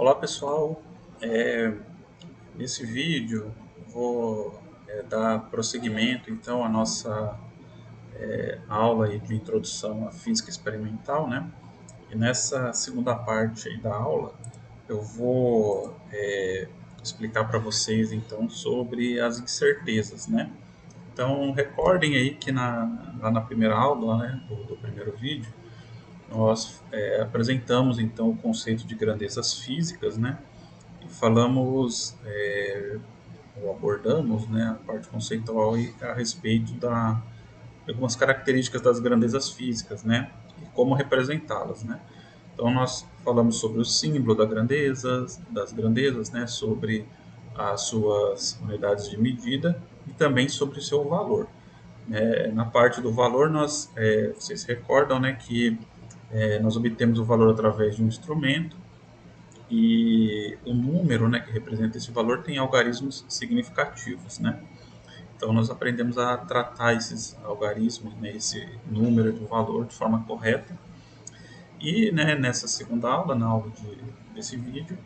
Olá pessoal, nesse vídeo vou dar prosseguimento então à nossa aula aí de introdução à física experimental, né? E nessa segunda parte aí da aula eu vou explicar para vocês então sobre as incertezas, né? Então recordem aí que lá na primeira aula, né, do primeiro vídeo, nós apresentamos então o conceito de grandezas físicas, né? E falamos ou abordamos, né, a parte conceitual a respeito de algumas características das grandezas físicas, né, e como representá-las, né. Então nós falamos sobre o símbolo das grandezas, né, sobre as suas unidades de medida e também sobre o seu valor. Na parte do valor, vocês recordam, né, que nós obtemos o valor através de um instrumento e o número, né, que representa esse valor tem algarismos significativos, né? Então nós aprendemos a tratar esses algarismos, né, esse número do valor de forma correta. E né, nessa segunda aula, desse vídeo,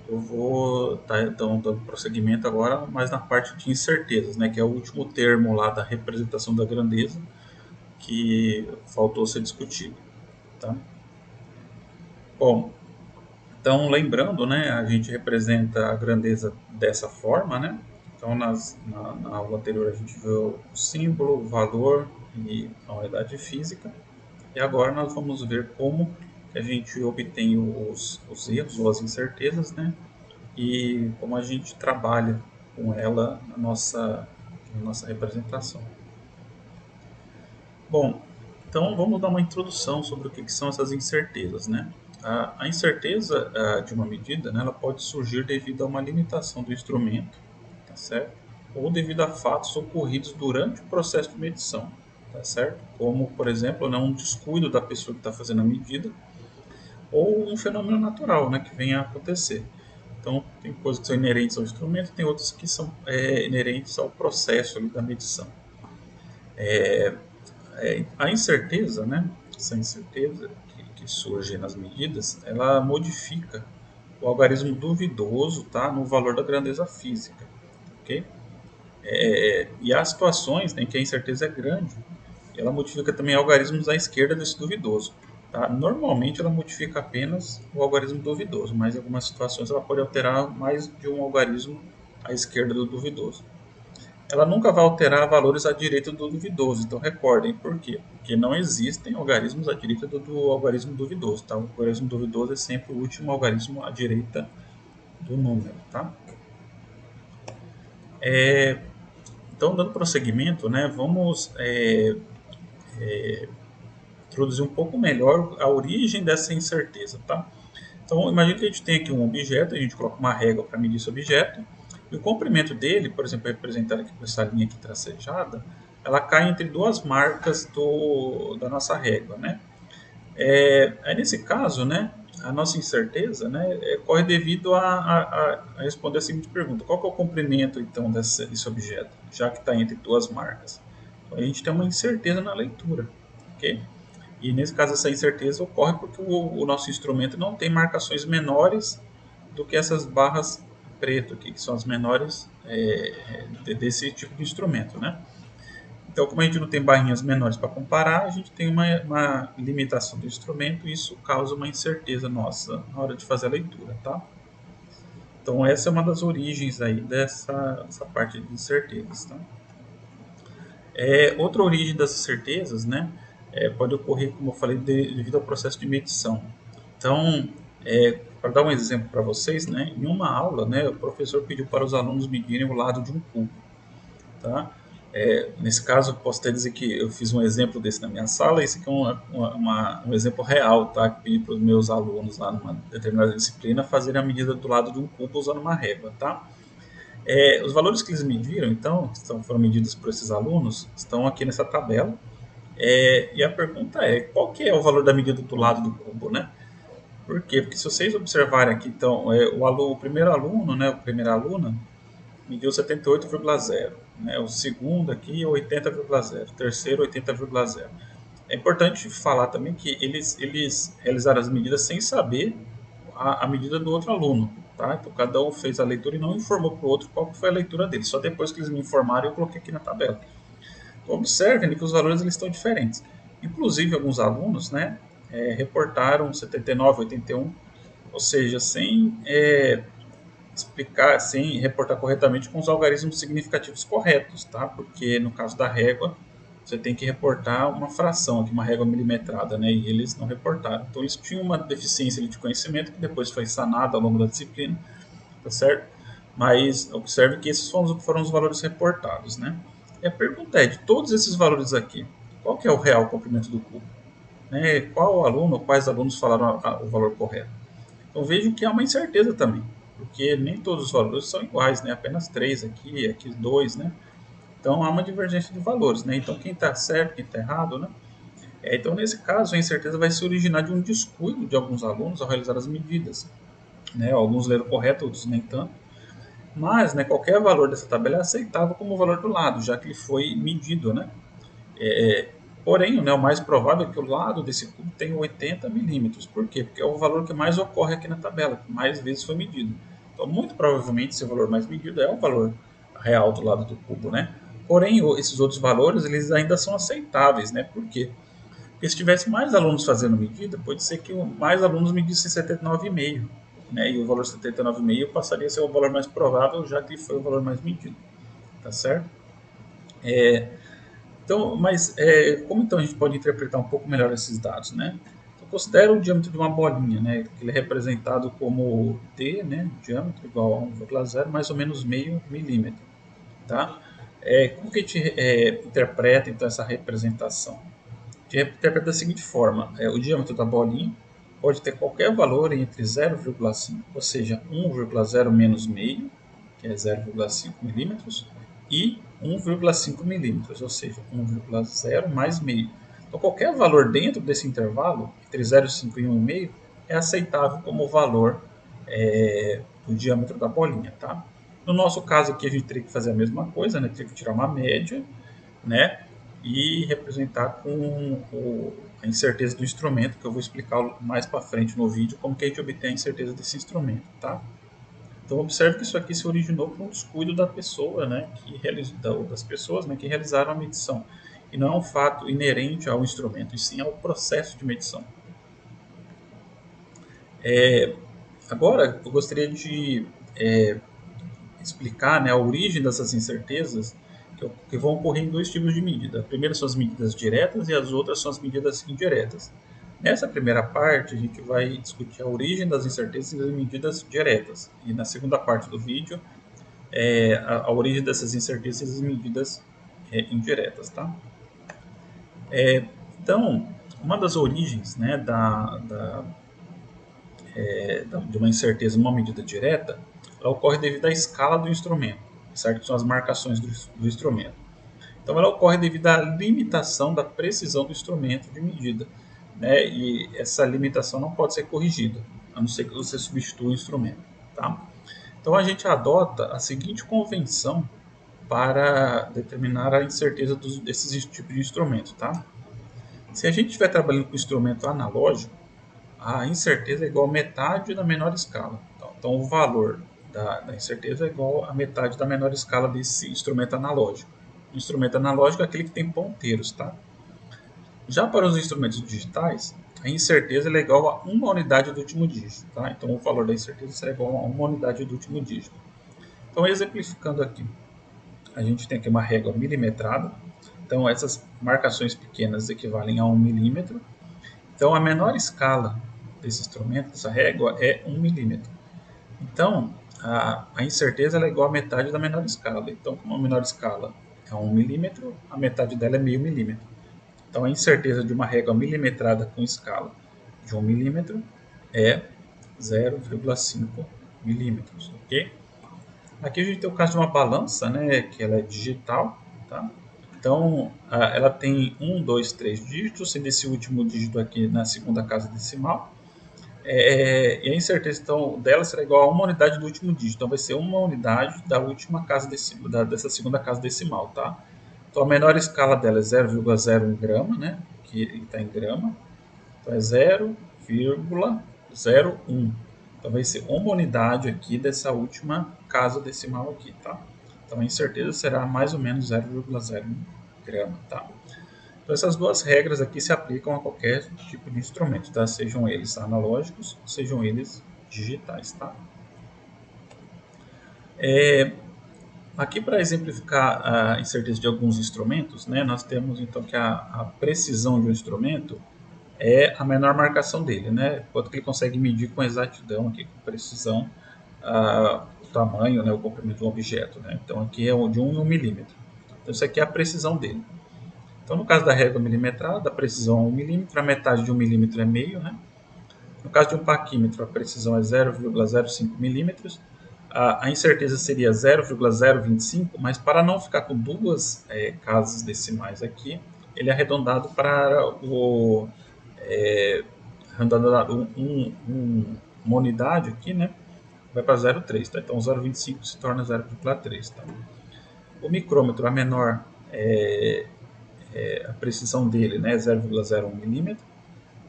eu vou estar então dando prosseguimento agora, mas na parte de incertezas, né, que é o último termo lá da representação da grandeza que faltou ser discutido, tá? Bom, então, lembrando, né, a gente representa a grandeza dessa forma, né? Então, na aula anterior a gente viu o símbolo, o valor e a unidade física. E agora nós vamos ver como que a gente obtém os erros ou as incertezas, né? E como a gente trabalha com ela na nossa representação. Bom, então vamos dar uma introdução sobre o que são essas incertezas, né? A incerteza de uma medida, né, ela pode surgir devido a uma limitação do instrumento, tá certo? Ou devido a fatos ocorridos durante o processo de medição, tá certo? Como, por exemplo, né, um descuido da pessoa que está fazendo a medida, ou um fenômeno natural, né, que venha a acontecer. Então, tem coisas que são inerentes ao instrumento, tem outras que são inerentes ao processo ali, da medição. A incerteza, né, essa incerteza que surge nas medidas, ela modifica o algarismo duvidoso, tá, no valor da grandeza física, ok? E há situações, né, em que a incerteza é grande, e ela modifica também algarismos à esquerda desse duvidoso. Tá? Normalmente ela modifica apenas o algarismo duvidoso, mas em algumas situações ela pode alterar mais de um algarismo à esquerda do duvidoso. Ela nunca vai alterar valores à direita do duvidoso. Então recordem por quê? Porque não existem algarismos à direita do algarismo duvidoso. Tá? O algarismo duvidoso é sempre o último algarismo à direita do número. Tá? Então, dando prosseguimento, né, vamos introduzir um pouco melhor a origem dessa incerteza. Tá? Então, imagine que a gente tem aqui um objeto, a gente coloca uma régua para medir esse objeto, e o comprimento dele, por exemplo, representado aqui por essa linha aqui tracejada, ela cai entre duas marcas da nossa régua, né? Aí nesse caso, né, a nossa incerteza, né, corre devido a responder a seguinte pergunta: qual que é o comprimento então desse objeto, já que está entre duas marcas? Então, a gente tem uma incerteza na leitura, ok? E nesse caso essa incerteza ocorre porque o nosso instrumento não tem marcações menores do que essas barras preto aqui, que são as menores desse tipo de instrumento, né? Então, como a gente não tem barrinhas menores para comparar, a gente tem uma limitação do instrumento e isso causa uma incerteza nossa na hora de fazer a leitura, tá? Então, essa é uma das origens aí dessa parte de incertezas, tá? Outra origem das incertezas, né, pode ocorrer, como eu falei, devido ao processo de medição. Então, para dar um exemplo para vocês, né, em uma aula, né, o professor pediu para os alunos medirem o lado de um cubo, tá? Nesse caso, eu posso até dizer que eu fiz um exemplo desse na minha sala. Esse aqui é um exemplo real, tá? Que pedi para os meus alunos lá numa determinada disciplina fazerem a medida do lado de um cubo usando uma régua, tá? Os valores que eles mediram, então, que foram medidos por esses alunos, estão aqui nessa tabela. E a pergunta é, qual que é o valor da medida do lado do cubo, né? Por quê? Porque se vocês observarem aqui, então, o primeiro aluno, né, a primeira aluna, mediu 78,0. Né? O segundo aqui, 80,0. O terceiro, 80,0. É importante falar também que eles realizaram as medidas sem saber a medida do outro aluno. Tá? Então, cada um fez a leitura e não informou para o outro qual foi a leitura dele. Só depois que eles me informaram, eu coloquei aqui na tabela. Então, observem que os valores eles estão diferentes. Inclusive, alguns alunos, né, reportaram 79, 81, ou seja, sem explicar, sem reportar corretamente com os algarismos significativos corretos, tá? Porque no caso da régua, você tem que reportar uma fração, aqui uma régua milimetrada, né? E eles não reportaram. Então, eles tinham uma deficiência de conhecimento que depois foi sanada ao longo da disciplina, tá certo? Mas observe que esses foram os valores reportados, né? E a pergunta é, de todos esses valores aqui, qual que é o real comprimento do cubo? Né? Qual aluno, quais alunos falaram o valor correto? Então vejo que há uma incerteza também, porque nem todos os valores são iguais, né? Apenas 3 aqui, aqui 2, né? Então há uma divergência de valores, né? Então quem está certo, quem está errado, né? Então nesse caso a incerteza vai se originar de um descuido de alguns alunos ao realizar as medidas, né? Alguns leram correto, outros nem tanto. Mas, né, qualquer valor dessa tabela é aceitável como o valor do lado, já que ele foi medido, né? Porém, né, o mais provável é que o lado desse cubo tenha 80 milímetros. Por quê? Porque é o valor que mais ocorre aqui na tabela, que mais vezes foi medido. Então, muito provavelmente, esse valor mais medido é o valor real do lado do cubo, né? Porém, esses outros valores, eles ainda são aceitáveis, né? Por quê? Porque se tivesse mais alunos fazendo medida, pode ser que mais alunos medissem 79,5, né? E o valor 79,5 passaria a ser o valor mais provável, já que foi o valor mais medido, tá certo? Então, mas como então a gente pode interpretar um pouco melhor esses dados, né? Então, considera o diâmetro de uma bolinha, né? Que ele é representado como D, né? Diâmetro igual a 1,0 mais ou menos meio milímetro, tá? Como que a gente interpreta então essa representação? A gente interpreta da seguinte forma: o diâmetro da bolinha pode ter qualquer valor entre 0,5, ou seja, 1,0 menos meio, que é 0,5 milímetros, e 1,5 milímetros, ou seja, 1,0 mais meio. Então, qualquer valor dentro desse intervalo, entre 0,5 e 1,5, é aceitável como valor do diâmetro da bolinha. Tá? No nosso caso aqui, a gente teria que fazer a mesma coisa, né? Teria que tirar uma média, né? E representar com a incerteza do instrumento, que eu vou explicar mais para frente no vídeo como que a gente obtém a incerteza desse instrumento. Tá? Então observe que isso aqui se originou por um descuido da pessoa, né, das pessoas, né, que realizaram a medição. E não é um fato inerente ao instrumento, e sim ao processo de medição. Agora, eu gostaria de explicar, né, a origem dessas incertezas que vão ocorrer em dois tipos de medida. A primeira são as medidas diretas e as outras são as medidas indiretas. Nessa primeira parte, a gente vai discutir a origem das incertezas e das medidas diretas. E na segunda parte do vídeo, a origem dessas incertezas e medidas indiretas. Tá? Então, uma das origens, né, de uma incerteza numa medida direta, ela ocorre devido à escala do instrumento, certo? Que são as marcações do instrumento. Então, ela ocorre devido à limitação da precisão do instrumento de medida, né? E essa limitação não pode ser corrigida, a não ser que você substitua o instrumento. Tá? Então, a gente adota a seguinte convenção para determinar a incerteza desses tipos de instrumentos. Tá? Se a gente estiver trabalhando com instrumento analógico, a incerteza é igual a metade da menor escala. Então o valor da incerteza é igual a metade da menor escala desse instrumento analógico. O instrumento analógico é aquele que tem ponteiros. Tá? Já para os instrumentos digitais, a incerteza é igual a uma unidade do último dígito. Tá? Então o valor da incerteza será igual a uma unidade do último dígito. Então, exemplificando aqui, a gente tem aqui uma régua milimetrada. Então, essas marcações pequenas equivalem a 1 milímetro. Então, a menor escala desse instrumento, dessa régua, é 1 milímetro. Então, a incerteza é igual a metade da menor escala. Então, como a menor escala é 1 milímetro, a metade dela é meio milímetro. Então, a incerteza de uma régua milimetrada com escala de 1 milímetro é 0,5 milímetros. Ok? Aqui a gente tem o caso de uma balança, né, que ela é digital. Tá? Então, ela tem 1, 2, 3 dígitos, sendo esse último dígito aqui na segunda casa decimal. E a incerteza então, dela será igual a uma unidade do último dígito. Então, vai ser uma unidade da última casa dessa segunda casa decimal. Tá? Então, a menor escala dela é 0,01 grama, né, que ele está em grama. Então, é 0,01. Então vai ser uma unidade aqui dessa última casa decimal aqui, tá? Então a incerteza será mais ou menos 0,01 grama, tá? Então essas duas regras aqui se aplicam a qualquer tipo de instrumento, tá? Sejam eles analógicos, sejam eles digitais, tá? Aqui para exemplificar a incerteza de alguns instrumentos, né, nós temos então que a precisão de um instrumento é a menor marcação dele, né? Quanto que ele consegue medir com exatidão, aqui, com precisão, o tamanho, né, o comprimento do objeto. Né? Então aqui é de 1 em 1 milímetro. Então isso aqui é a precisão dele. Então no caso da régua milimetrada, a precisão é 1 milímetro, a metade de 1 milímetro é meio, né? No caso de um paquímetro, a precisão é 0,05 milímetros. A incerteza seria 0,025, mas para não ficar com duas casas decimais aqui, ele é arredondado para uma unidade aqui, né? Vai para 0,3, tá? Então 0,25 se torna 0,3, tá? O micrômetro, a menor a precisão dele, né? 0,01 milímetro.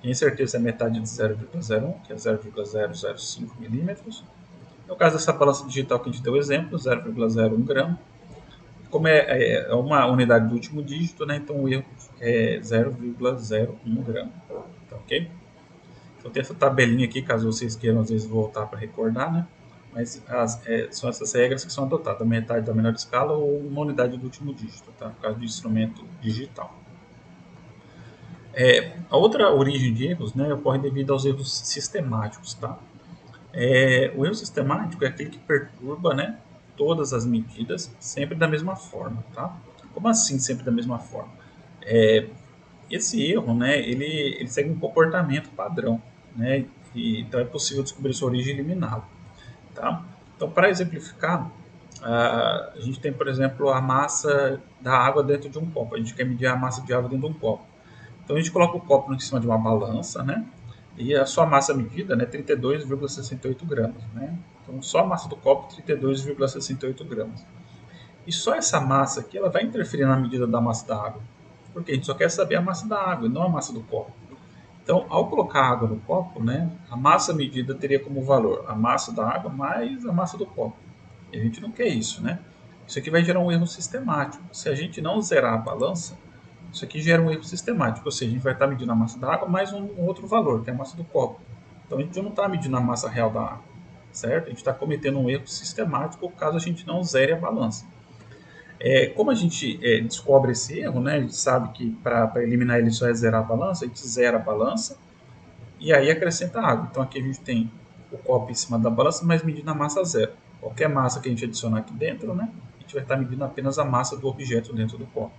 A incerteza é metade de 0,01, que é 0,005 milímetros. No caso dessa balança digital que a gente deu o exemplo, 0,01 grama. Como é uma unidade do último dígito, né, então o erro é 0,01 grama. Tá, ok? Então tem essa tabelinha aqui, caso vocês queiram às vezes voltar para recordar, né? Mas são essas regras que são adotadas, a metade da menor escala ou uma unidade do último dígito, tá? No caso de instrumento digital. A outra origem de erros, né, ocorre devido aos erros sistemáticos, tá? O erro sistemático é aquele que perturba, né, todas as medidas sempre da mesma forma, tá? Como assim sempre da mesma forma? Esse erro, né, ele segue um comportamento padrão, né? Então é possível descobrir sua origem e eliminá-lo, tá? Então, para exemplificar, a gente tem, por exemplo, a massa da água dentro de um copo. A gente quer medir a massa de água dentro de um copo. Então a gente coloca o copo em cima de uma balança, né? E a sua massa medida, né, 32,68 gramas, né? Então só a massa do copo 32,68 gramas. E só essa massa aqui, ela vai interferir na medida da massa da água. Porque a gente só quer saber a massa da água, e não a massa do copo. Então, ao colocar água no copo, né, a massa medida teria como valor a massa da água mais a massa do copo. E a gente não quer isso, né? Isso aqui vai gerar um erro sistemático. Se a gente não zerar a balança, isso aqui gera um erro sistemático, ou seja, a gente vai estar medindo a massa da água mais um outro valor, que é a massa do copo. Então a gente não está medindo a massa real da água, certo? A gente está cometendo um erro sistemático caso a gente não zere a balança. Como a gente descobre esse erro, né, a gente sabe que para eliminar ele só é zerar a balança, a gente zera a balança e aí acrescenta água. Então aqui a gente tem o copo em cima da balança, mas medindo a massa zero. Qualquer massa que a gente adicionar aqui dentro, né, a gente vai estar medindo apenas a massa do objeto dentro do copo.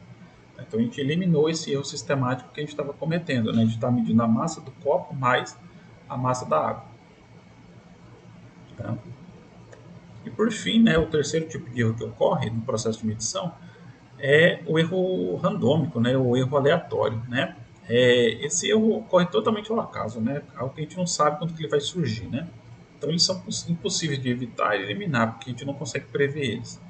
Então a gente eliminou esse erro sistemático que a gente estava cometendo, né? A gente está medindo a massa do copo mais a massa da água. Tá? E por fim, né, o terceiro tipo de erro que ocorre no processo de medição é o erro randômico, né, o erro aleatório. Né? Esse erro ocorre totalmente ao acaso, né? Algo que a gente não sabe quando que ele vai surgir. Né? Então eles são impossíveis de evitar e eliminar, porque a gente não consegue prever eles.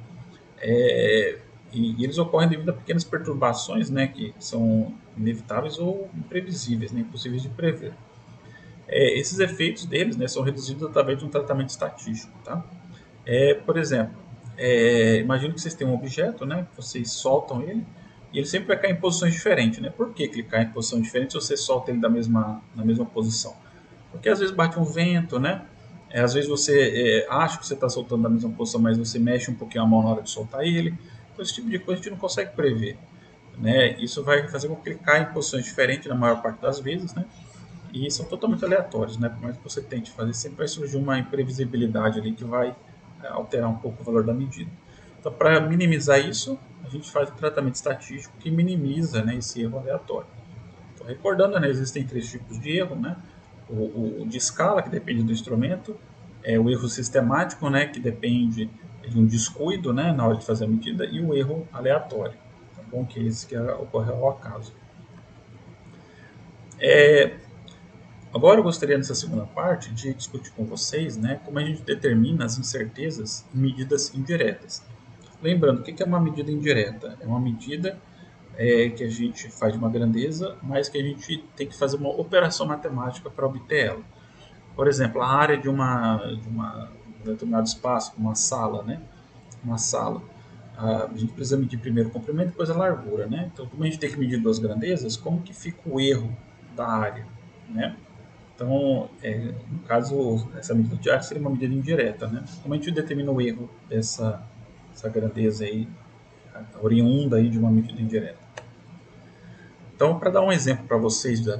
E eles ocorrem devido a pequenas perturbações, né, que são inevitáveis ou imprevisíveis, né, impossíveis de prever. Esses efeitos deles, né, são reduzidos através de um tratamento estatístico. Tá? Por exemplo, imagine que vocês têm um objeto, né, vocês soltam ele e ele sempre vai cair em posições diferentes. Né? Por que ele cai em posição diferente se você solta ele na mesma posição? Porque às vezes bate um vento, né? Às vezes você acha que você está soltando na mesma posição, mas você mexe um pouquinho a mão na hora de soltar ele. Então, esse tipo de coisa a gente não consegue prever. Né? Isso vai fazer com que ele caia em posições diferentes na maior parte das vezes, né? E são totalmente aleatórios, né? Por mais que você tente fazer, sempre vai surgir uma imprevisibilidade ali que vai alterar um pouco o valor da medida. Então, para minimizar isso, a gente faz um tratamento estatístico que minimiza, né, esse erro aleatório. Então, recordando, né, existem três tipos de erro, né? O de escala, que depende do instrumento, o erro sistemático, né, que depende de um descuido, né, na hora de fazer a medida, e o erro aleatório, tá bom? Que é esse que ocorre ao acaso. Agora eu gostaria, nessa segunda parte, de discutir com vocês, né, como a gente determina as incertezas em medidas indiretas. Lembrando, o que é uma medida indireta? É uma medida que a gente faz de uma grandeza, mas que a gente tem que fazer uma operação matemática para obter ela. Por exemplo, a área de um determinado espaço, uma sala, né? Uma sala. A gente precisa medir primeiro o comprimento, depois a largura, né? Então, como a gente tem que medir duas grandezas, como que fica o erro da área, né? Então, no caso, essa medida de área seria uma medida indireta, né? Como a gente determina o erro essa grandeza aí, oriunda aí de uma medida indireta? Então, para dar um exemplo para vocês de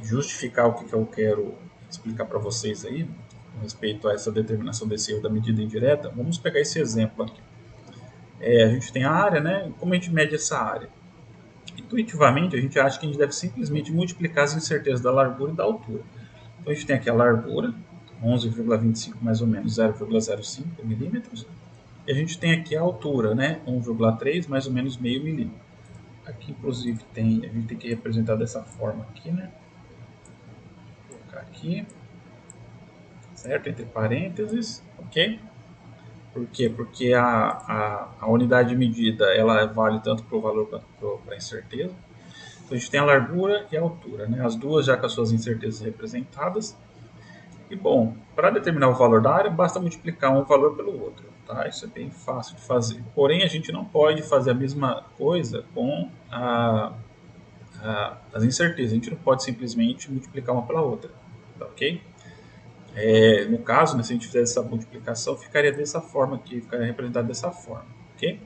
justificar o que eu quero explicar para vocês aí, com respeito a essa determinação desse erro da medida indireta, vamos pegar esse exemplo aqui. A gente tem a área, né? Como a gente mede essa área? Intuitivamente, a gente acha que a gente deve simplesmente multiplicar as incertezas da largura e da altura. Então, a gente tem aqui a largura, 11,25 mais ou menos 0,05 milímetros, e a gente tem aqui a altura, né? 1,3 mais ou menos meio milímetro. Aqui, inclusive, a gente tem que representar dessa forma aqui, né? Vou colocar aqui, certo? Entre parênteses, ok? Por quê? Porque a unidade de medida ela vale tanto para o valor quanto para a incerteza. Então a gente tem a largura e a altura, né? As duas já com as suas incertezas representadas. E bom, para determinar o valor da área, basta multiplicar um valor pelo outro, tá? Isso é bem fácil de fazer. Porém, a gente não pode fazer a mesma coisa com as incertezas. A gente não pode simplesmente multiplicar uma pela outra, tá ok? No caso, né, se a gente fizesse essa multiplicação, ficaria dessa forma aqui, ficaria representado dessa forma, ok?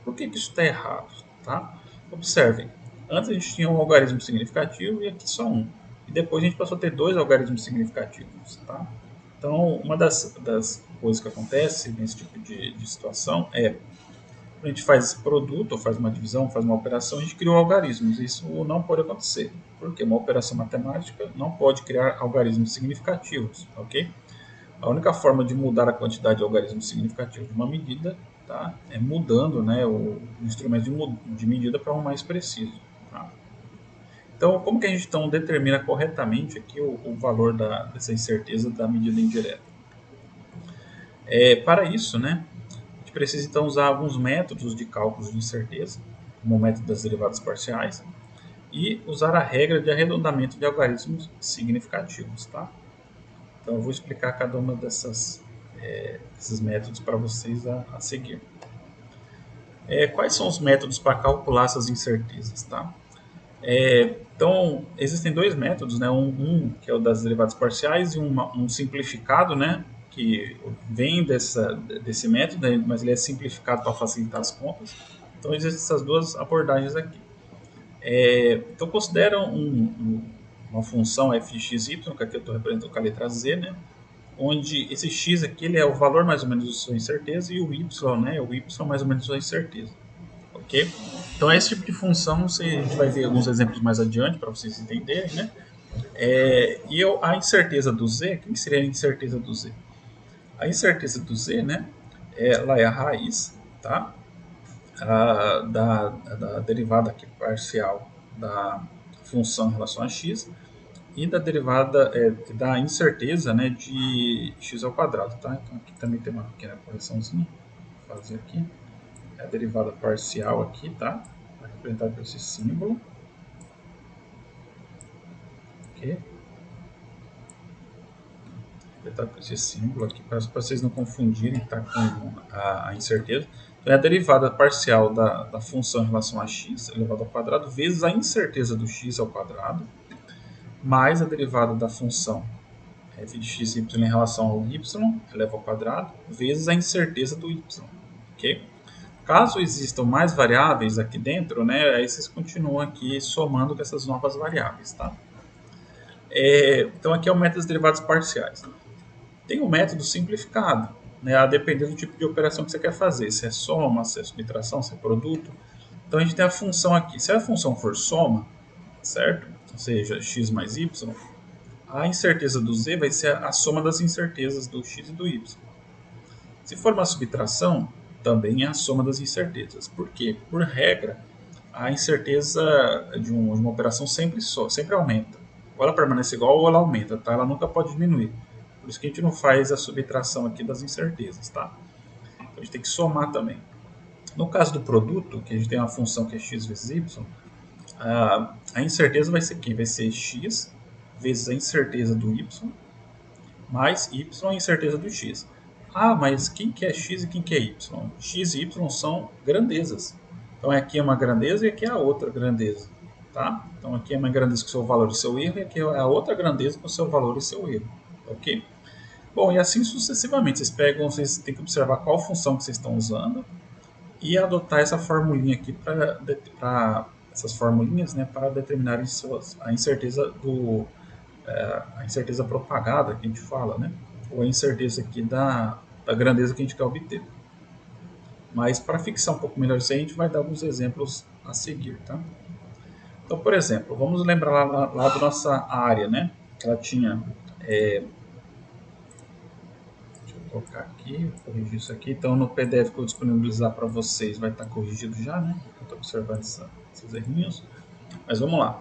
Por que isso está errado? Tá? Observem, antes a gente tinha um algarismo significativo e aqui só um. E depois a gente passou a ter dois algarismos significativos. Tá? Então, uma das coisas que acontece nesse tipo de situação é quando a gente faz esse produto, ou faz uma divisão, faz uma operação, a gente cria algarismos. Isso não pode acontecer, porque uma operação matemática não pode criar algarismos significativos, ok? A única forma de mudar a quantidade de algarismos significativos de uma medida, tá, é mudando, né, o instrumento de medida para um mais preciso. Tá? Então, como que a gente então determina corretamente aqui o valor dessa incerteza da medida indireta? Para isso, né, a gente precisa então usar alguns métodos de cálculos de incerteza, como o método das derivadas parciais, e usar a regra de arredondamento de algarismos significativos. Tá? Então eu vou explicar cada uma desses métodos para vocês a seguir. Quais são os métodos para calcular essas incertezas? Tá? Então, existem dois métodos, né? Um que é o das derivadas parciais e um simplificado, né? Que vem desse método, né? Mas ele é simplificado para facilitar as contas. Então, existem essas duas abordagens aqui. Então, considera uma função f de x, y, que aqui eu estou representando com a letra z, né? Onde esse x aqui ele é o valor mais ou menos da sua incerteza e o y, né, é o y mais ou menos da sua incerteza, ok? Então esse tipo de função a gente vai ver alguns exemplos mais adiante para vocês entenderem, né? A incerteza do z, o que seria a incerteza do z? A incerteza do z, né, ela é a raiz, tá? Da derivada aqui parcial da função em relação a x e da derivada da incerteza, né, de x ao quadrado, tá? Então aqui também tem uma pequena correçãozinha, vou fazer aqui. É a derivada parcial aqui, tá? Representada por esse símbolo. Ok? Representado por esse símbolo aqui, para vocês não confundirem, tá? Com a incerteza. Então é a derivada parcial da função em relação a x elevado ao quadrado vezes a incerteza do x ao quadrado mais a derivada da função f de x e y em relação ao y elevado ao quadrado vezes a incerteza do y, ok? Caso existam mais variáveis aqui dentro, né, aí vocês continuam aqui somando com essas novas variáveis, tá? Então aqui é o método das derivadas parciais. Tem o método simplificado, né, a depender do tipo de operação que você quer fazer, se é soma, se é subtração, se é produto. Então a gente tem a função aqui. Se a função for soma, certo? Ou seja, x mais y, a incerteza do z vai ser a soma das incertezas do x e do y. Se for uma subtração, também é a soma das incertezas. Por quê? Por regra, a incerteza de uma operação sempre aumenta. Ou ela permanece igual ou ela aumenta, tá? Ela nunca pode diminuir. Por isso que a gente não faz a subtração aqui das incertezas, tá? Então a gente tem que somar também. No caso do produto, que a gente tem uma função que é x vezes y, a incerteza vai ser quem? Vai ser x vezes a incerteza do y, mais y é a incerteza do x. Ah, mas quem que é x e quem que é y? X e y são grandezas. Então aqui é uma grandeza e aqui é a outra grandeza. Tá? Então aqui é uma grandeza com seu valor e seu erro, e aqui é a outra grandeza com seu valor e seu erro. Ok? Bom, e assim sucessivamente. Vocês têm que observar qual função que vocês estão usando e adotar essa formulinha aqui para essas formulinhas, né, para determinarem a incerteza a incerteza propagada que a gente fala, né, ou a incerteza aqui da grandeza que a gente quer obter. Mas para fixar um pouco melhor isso aí, a gente vai dar alguns exemplos a seguir, tá? Então, por exemplo, vamos lembrar lá da nossa área, né? Ela tinha vou colocar aqui, corrigir isso aqui. Então, no PDF que eu disponibilizar para vocês vai estar corrigido já, né? Eu estou observando esses errinhos. Mas vamos lá.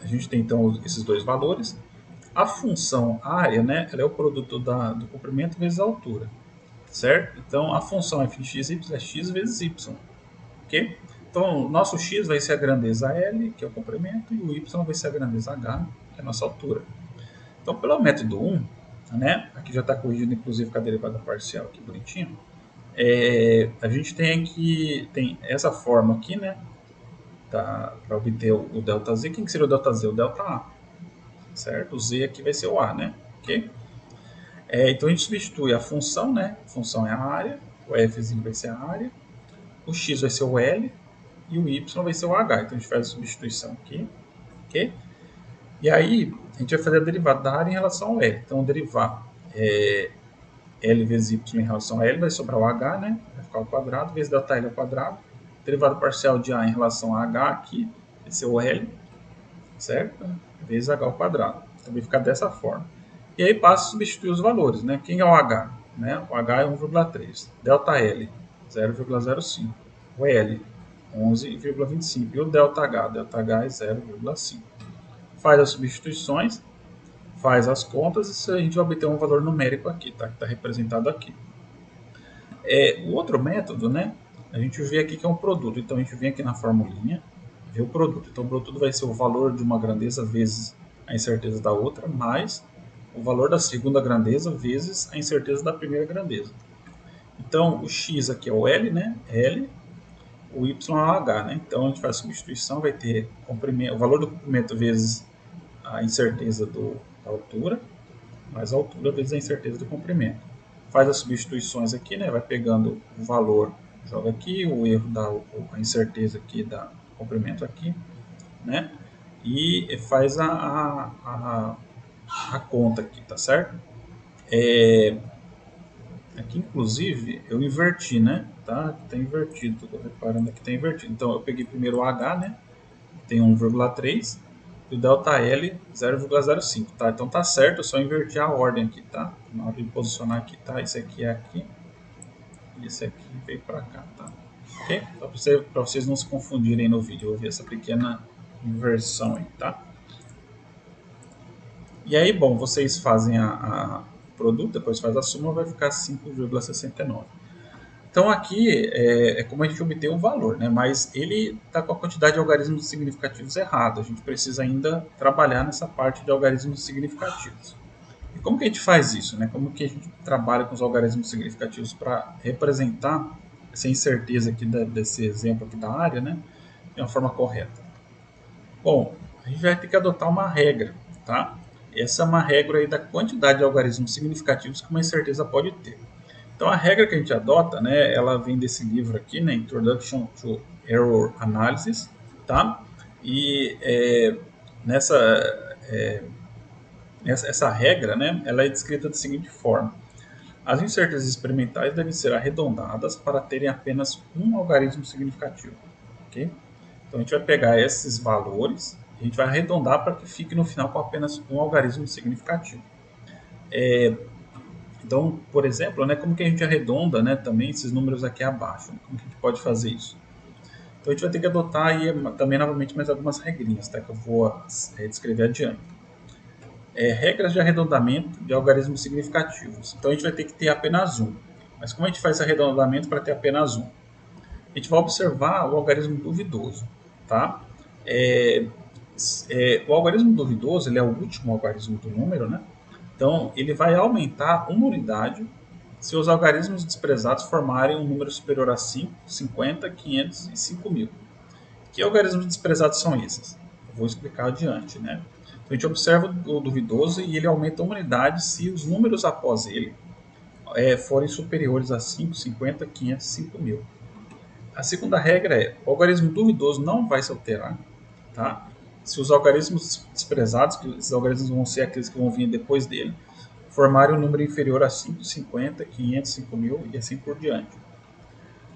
A gente tem então esses dois valores. A função área, né? Ela é o produto do comprimento vezes a altura, certo? Então, a função f de x, y é x vezes y, ok? Então, o nosso x vai ser a grandeza L, que é o comprimento, e o y vai ser a grandeza H, que é a nossa altura. Então, pelo método 1, né? Aqui já está corrigido, inclusive, com a derivada parcial, aqui bonitinho. A gente tem essa forma aqui, né? Para obter o ΔZ. Quem que seria o ΔZ? O ΔA, certo? O Z aqui vai ser o A, né? Ok? Então a gente substitui a função, né? A função é a área, o Fzinho vai ser a área, o X vai ser o L e o Y vai ser o H. Então a gente faz a substituição aqui, ok? E aí a gente vai fazer a derivada da área em relação ao L. Então derivar L vezes Y em relação a L vai sobrar o H, né? Vai ficar ao quadrado, vezes ΔL ao quadrado. Derivada parcial de A em relação a H aqui vai ser o L, certo? Vezes H ao quadrado. Então vai ficar dessa forma. E aí passa a substituir os valores, né? Quem é o H? Né? O H é 1,3. ΔL, 0,05. O L, 11,25. E o ΔH? ΔH é 0,5. Faz as substituições, faz as contas e a gente vai obter um valor numérico aqui, tá? Que está representado aqui. O outro método, né? A gente vê aqui que é um produto. Então a gente vem aqui na formulinha, vê o produto. Então o produto vai ser o valor de uma grandeza vezes a incerteza da outra, mais o valor da segunda grandeza vezes a incerteza da primeira grandeza. Então o x aqui é o L, né? L, o y é o H, né? Então a gente faz a substituição, vai ter o valor do comprimento vezes a incerteza da altura, mais a altura vezes a incerteza do comprimento. Faz as substituições aqui, né? Vai pegando o valor, joga aqui, o erro a incerteza aqui da comprimento aqui, né? E faz a conta aqui, tá certo? Aqui, inclusive, eu inverti, né? Tá invertido, tô reparando aqui, tá invertido. Então, eu peguei primeiro o H, né? Tem 1,3 e o ΔL 0,05, tá? Então tá certo, eu só inverti a ordem aqui, tá? Na hora de posicionar aqui, tá? Esse aqui é aqui e esse aqui veio para cá, tá? Ok? Só para vocês não se confundirem no vídeo, eu vou ver essa pequena inversão aí, tá? E aí, bom, vocês fazem a produto, depois faz a soma, vai ficar 5,69. Então aqui como a gente obtém o valor, né? Mas ele está com a quantidade de algarismos significativos errada. A gente precisa ainda trabalhar nessa parte de algarismos significativos. E como que a gente faz isso, né? Como que a gente trabalha com os algarismos significativos para representar essa incerteza aqui desse exemplo aqui da área, né? De uma forma correta? Bom, a gente vai ter que adotar uma regra, tá? Essa é uma regra aí da quantidade de algarismos significativos que uma incerteza pode ter. Então a regra que a gente adota, né, ela vem desse livro aqui, né, Introduction to Error Analysis, tá? E essa regra, né, ela é descrita da seguinte forma: as incertezas experimentais devem ser arredondadas para terem apenas um algarismo significativo, ok? Então a gente vai pegar esses valores e a gente vai arredondar para que fique no final com apenas um algarismo significativo. Então, por exemplo, né, como que a gente arredonda, né, também esses números aqui abaixo? Né? Como que a gente pode fazer isso? Então a gente vai ter que adotar aí também novamente mais algumas regrinhas, tá, que eu vou descrever adiante. Regras de arredondamento de algarismos significativos. Então a gente vai ter que ter apenas um. Mas como a gente faz esse arredondamento para ter apenas um? A gente vai observar o algarismo duvidoso, tá? O algarismo duvidoso ele é o último algarismo do número, né? Então, ele vai aumentar uma unidade se os algarismos desprezados formarem um número superior a 5, 50, 500 e 5.000. Que algarismos desprezados são esses? Eu vou explicar adiante, né? Então, a gente observa o duvidoso e ele aumenta uma unidade se os números após ele forem superiores a 5, 50, 500 e 5.000. A segunda regra é: o algarismo duvidoso não vai se alterar, tá? Se os algarismos desprezados, que esses algarismos vão ser aqueles que vão vir depois dele, formarem um número inferior a 5, 50, 500, 5.000 e assim por diante.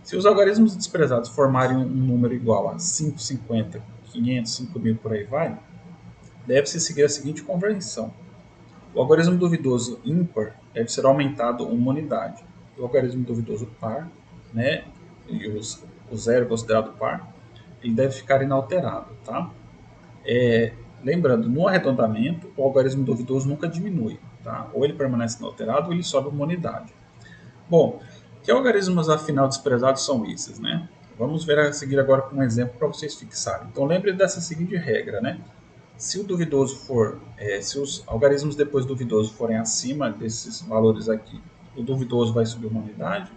Se os algarismos desprezados formarem um número igual a 5, 50, 500, 5.000 por aí vai, deve-se seguir a seguinte convenção: o algarismo duvidoso ímpar deve ser aumentado uma unidade. O algarismo duvidoso par, né, e o zero considerado par, ele deve ficar inalterado, tá? Lembrando, no arredondamento, o algarismo duvidoso nunca diminui, tá? Ou ele permanece inalterado ou ele sobe uma unidade. Bom, que algarismos afinal desprezados são esses, né? Vamos ver a seguir agora com um exemplo para vocês fixarem. Então lembre dessa seguinte regra, né? Se o duvidoso for, se os algarismos depois do duvidoso forem acima desses valores aqui, o duvidoso vai subir uma unidade.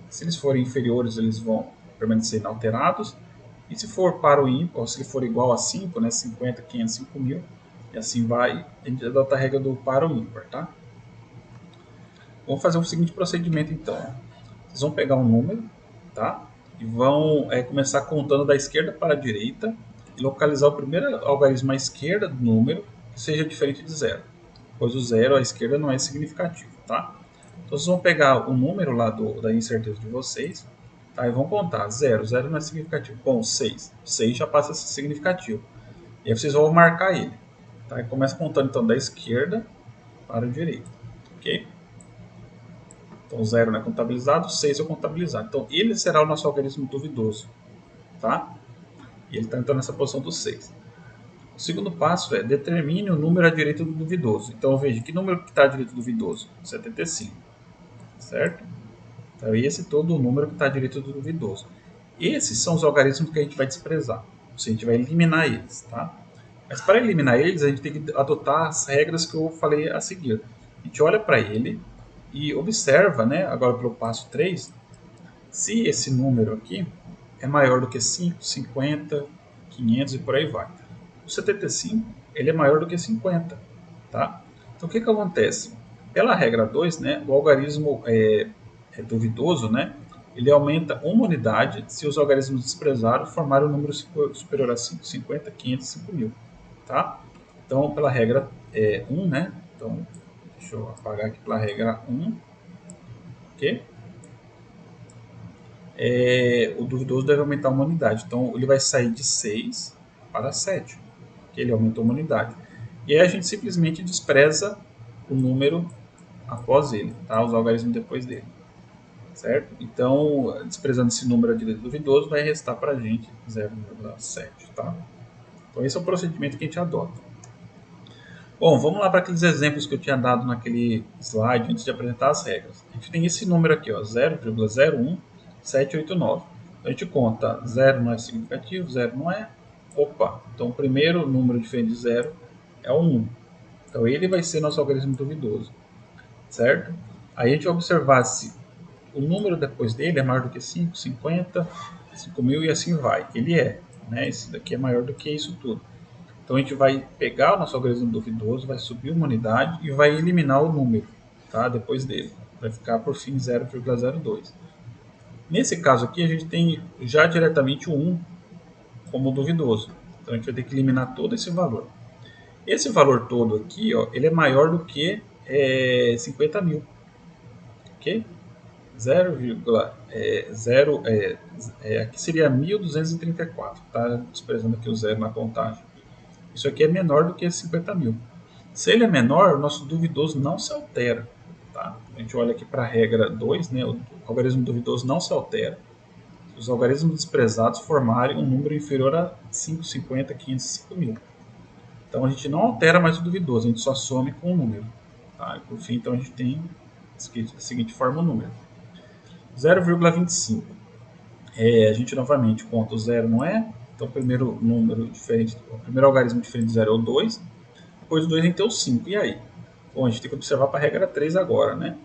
Se eles forem inferiores, eles vão permanecer inalterados. E se for para o ímpar, ou se ele for igual a 5, né, 50, 500, 5.000, e assim vai, a gente adota a regra do para o ímpar, tá? Vamos fazer o seguinte procedimento então. Vocês vão pegar um número, tá? E vão começar contando da esquerda para a direita e localizar o primeiro algarismo à esquerda do número que seja diferente de zero, pois o zero à esquerda não é significativo, tá? Então vocês vão pegar o número lá da incerteza de vocês, tá? E vão contar zero, zero não é significativo. Bom, 6, 6 já passa a ser significativo. E aí vocês vão marcar ele, tá? E começa contando então da esquerda para a direita, ok? Então, 0 não é contabilizado, 6 é contabilizado. Então, ele será o nosso algarismo duvidoso, tá? E ele está então nessa posição do 6. O segundo passo é determine o número à direita do duvidoso. Então, veja, que número que está à direita do duvidoso? 75, certo? Então, esse todo o número que está à direita do duvidoso. Esses são os algarismos que a gente vai desprezar. Ou seja, a gente vai eliminar eles, tá? Mas para eliminar eles, a gente tem que adotar as regras que eu falei a seguir. A gente olha para ele e observa, né, agora pelo passo 3, se esse número aqui é maior do que 5, 50, 500 e por aí vai. O 75 ele é maior do que 50, tá? Então o que acontece? Pela regra 2, né, o algarismo é duvidoso, né, ele aumenta uma unidade se os algarismos desprezados formarem um número superior a 5, 50, 500 e 5.000, tá? Então pela regra 1, né, então deixa eu apagar aqui pela regra 1, ok? O duvidoso deve aumentar uma unidade. Então, ele vai sair de 6 para 7, que ele aumentou uma unidade. E aí a gente simplesmente despreza o número após ele, tá? Os algarismos depois dele, certo? Então, desprezando esse número à direita do duvidoso, vai restar para a gente 0,7, tá? Então, esse é o procedimento que a gente adota. Bom, vamos lá para aqueles exemplos que eu tinha dado naquele slide antes de apresentar as regras. A gente tem esse número aqui, ó, 0,01789. Então a gente conta 0 não é significativo, 0 não é. Opa, então o primeiro número diferente de 0 é o 1. Então ele vai ser nosso algarismo duvidoso, certo? Aí a gente vai observar se o número depois dele é maior do que 5, 50, 5.000 e assim vai. Ele é, né? Esse daqui é maior do que isso tudo. Então a gente vai pegar o nosso algarismo duvidoso, vai subir uma unidade e vai eliminar o número, tá? Depois dele. Vai ficar por fim 0,02. Nesse caso aqui a gente tem já diretamente o 1 como duvidoso. Então a gente vai ter que eliminar todo esse valor. Esse valor todo aqui, ó, ele é maior do que 50.000. Ok? 0,0 aqui seria 1.234, tá? Desprezando aqui o zero na contagem. Isso aqui é menor do que 50.000. Se ele é menor, o nosso duvidoso não se altera. Tá? A gente olha aqui para a regra 2, né? O algarismo duvidoso não se altera. Se os algarismos desprezados formarem um número inferior a 5, 50, 500 e 5.000. Então a gente não altera mais o duvidoso, a gente só some com o número. Tá? E por fim, então a gente tem a seguinte forma o número. 0,25. A gente novamente conta o zero, não é? Então, o primeiro número diferente, o primeiro algarismo diferente de 0 é o 2, depois do 2 a gente tem o 5. E aí? Bom, a gente tem que observar para a regra 3 agora, né?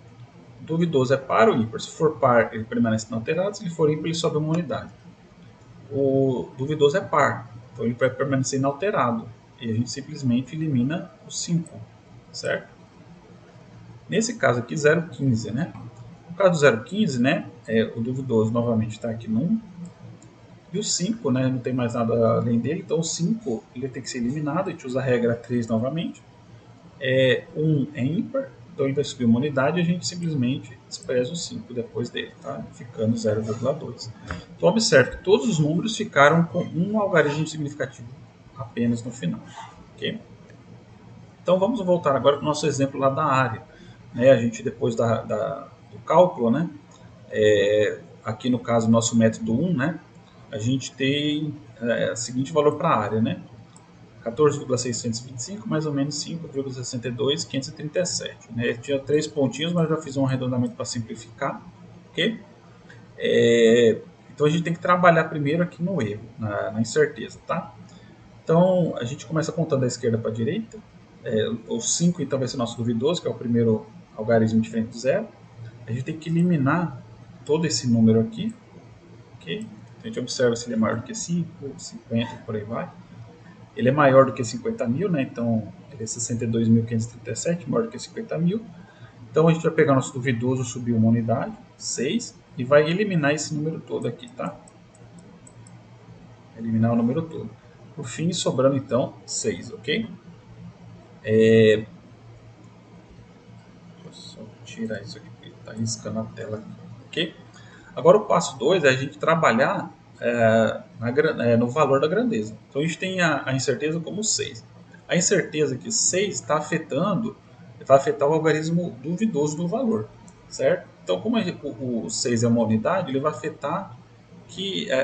O duvidoso é par ou ímpar? Se for par, ele permanece inalterado, se ele for ímpar, ele sobe uma unidade. O duvidoso é par, então ele vai permanecer inalterado. E a gente simplesmente elimina o 5, certo? Nesse caso aqui, 0,15, né? No caso do 0,15, né, o duvidoso novamente está aqui no 1. E o 5, né, não tem mais nada além dele, então o 5 ele tem que ser eliminado, a gente usa a regra 3 novamente. 1 é ímpar, então ele vai subir uma unidade e a gente simplesmente despreza o 5 depois dele, tá? Ficando 0,2. Então observe que todos os números ficaram com um algarismo significativo apenas no final. Okay? Então vamos voltar agora para o nosso exemplo lá da área. Né? A gente depois do cálculo, né? Aqui no caso nosso método 1, né? A gente tem o seguinte valor para a área, né? 14,625 mais ou menos 5,62,537. Né? Tinha 3 pontinhos, mas eu já fiz um arredondamento para simplificar. Ok? Então a gente tem que trabalhar primeiro aqui no erro, na incerteza. Tá? Então a gente começa contando da esquerda para a direita. O 5 então vai ser nosso duvidoso, que é o primeiro algarismo diferente do zero. A gente tem que eliminar todo esse número aqui. Okay? A gente observa se ele é maior do que 5, 50, por aí vai. Ele é maior do que 50 mil, né? Então ele é 62.537, maior do que 50 mil. Então a gente vai pegar nosso duvidoso, subir uma unidade, 6, e vai eliminar esse número todo aqui, tá? Eliminar o número todo. Por fim, sobrando então 6, ok? Deixa eu só tirar isso aqui, porque está riscando a tela aqui, ok? Agora o passo 2 é a gente trabalhar no valor da grandeza. Então a gente tem a incerteza como 6. A incerteza que 6 está afetando, vai afetar o algarismo duvidoso do valor, certo? Então como o 6 é uma unidade, ele vai afetar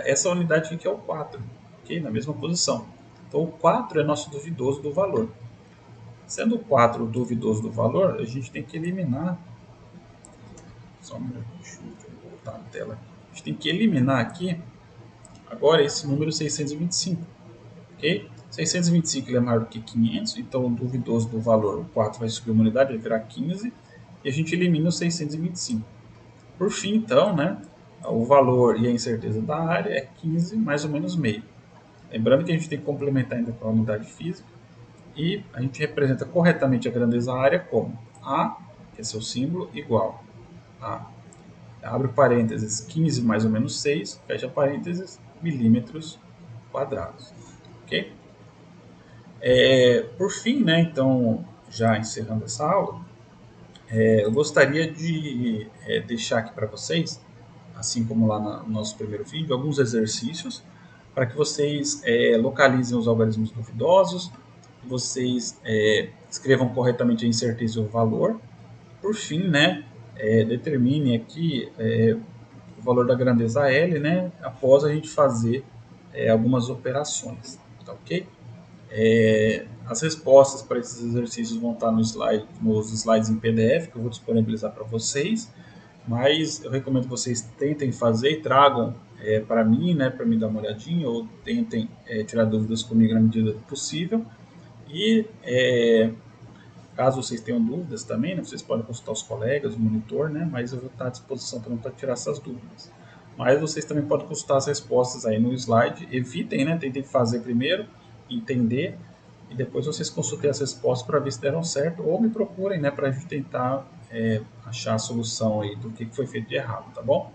essa unidade aqui que é o 4, okay? Na mesma posição. Então o 4 é nosso duvidoso do valor. Sendo o 4 o duvidoso do valor, a gente tem que eliminar. Só um minuto, deixa eu voltar a tela aqui. A gente tem que eliminar aqui agora esse número 625, ok? 625 ele é maior do que 500, então o duvidoso do valor, o 4 vai subir uma unidade, vai virar 15, e a gente elimina o 625. Por fim, então, né, o valor e a incerteza da área é 15 mais ou menos meio. Lembrando que a gente tem que complementar ainda com a unidade física, e a gente representa corretamente a grandeza da área como A, que é seu símbolo, igual a, abre parênteses, 15 mais ou menos 6, fecha parênteses, milímetros quadrados. Ok? Por fim, né, então, já encerrando essa aula, eu gostaria de deixar aqui para vocês, assim como lá no nosso primeiro vídeo, alguns exercícios para que vocês localizem os algarismos duvidosos, vocês escrevam corretamente a incerteza e o valor. Por fim, né, determine aqui o valor da grandeza L, né, após a gente fazer algumas operações, tá ok? As respostas para esses exercícios vão estar nos slides em PDF que eu vou disponibilizar para vocês, mas eu recomendo que vocês tentem fazer e tragam para mim, né, para me dar uma olhadinha, ou tentem tirar dúvidas comigo na medida do possível. E caso vocês tenham dúvidas também, né, vocês podem consultar os colegas, o monitor, né, mas eu vou estar à disposição também para tirar essas dúvidas. Mas vocês também podem consultar as respostas aí no slide. Evitem, né, tentem fazer primeiro, entender, e depois vocês consultem as respostas para ver se deram certo, ou me procurem, né, para a gente tentar achar a solução aí do que foi feito de errado, tá bom?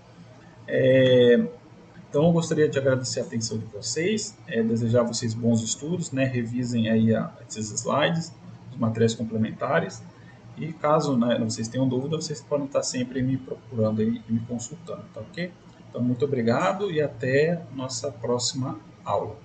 Então eu gostaria de agradecer a atenção de vocês, desejar a vocês bons estudos, né, revisem aí esses slides, os materiais complementares, e caso, né, vocês tenham dúvida, vocês podem estar sempre me procurando e me consultando, tá ok? Então muito obrigado e até nossa próxima aula.